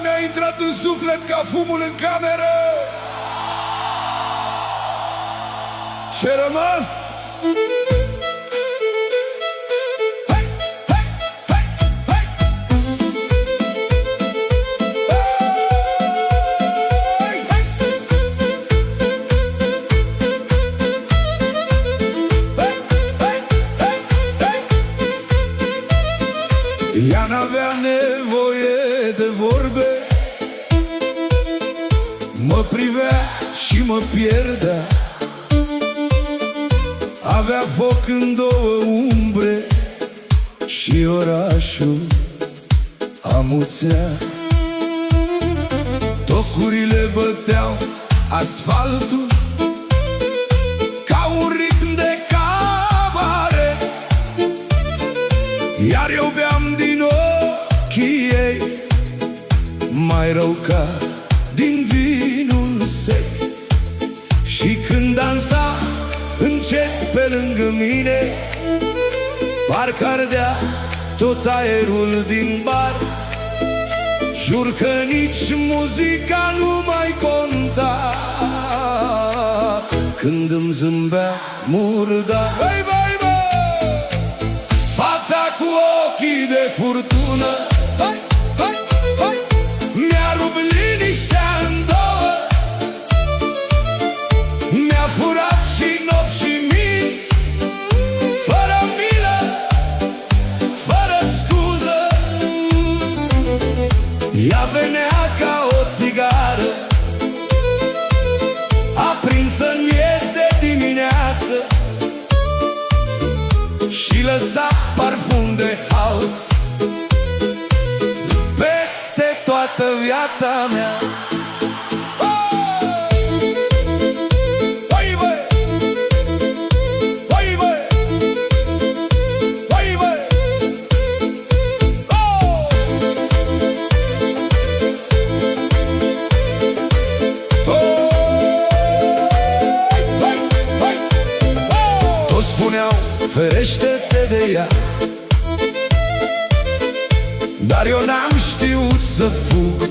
Mi-a intrat în suflet ca fumul în cameră și-a rămas. Ea n-avea nevoie de vorbe, mă privea și mă pierdea. Avea foc în două umbre și orașul amuțea. Tocurile băteau asfaltul ca un ritm de cabaret, iar eu beam din ochii ei mai rău ca din vinul sec. Și când dansa încet pe lângă mine, parcă ardea tot aerul din bar. Jur că nici muzica nu mai conta când îmi zâmbea murdar. Băi, băi, băi! Fata cu ochii de furtună mi-a rupt liniștea în două, mi-a furat și nopți și minți, fără milă, fără scuză. Ea venea ca o țigară aprinsă în miez de dimineață și lăsa parfum de house peste toată viața mea. Spuneau, ferește-te de ea, dar eu n-am știut să fug.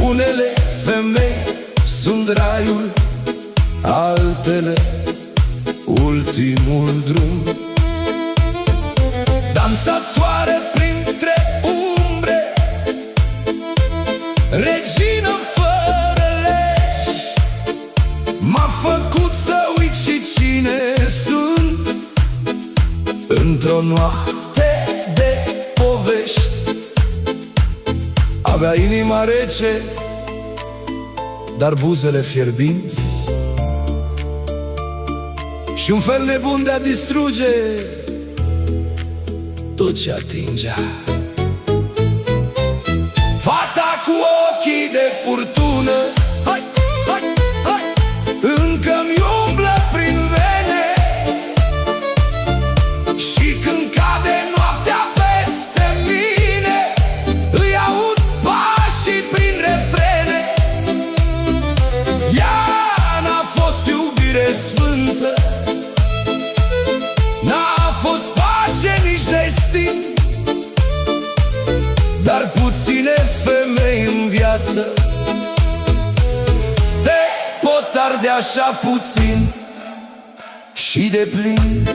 Unele femei sunt raiul, altele ultimul drum. Dansatoare printre umbre, regină fără legi, m-a făcut să uit și cine sunt într-o noapte de povești. Avea inima rece, dar buzele fierbinți și un fel nebun de a distruge tot ce atingea. Fata cu ochii de furtună încă-mi umblă prin vene, și când cade noaptea peste mine îi aud pașii prin refrene. Ea n-a fost iubire sfântă, n-a fost pace nici destin, dar puține femei în viață te pot arde așa puțin și de plin.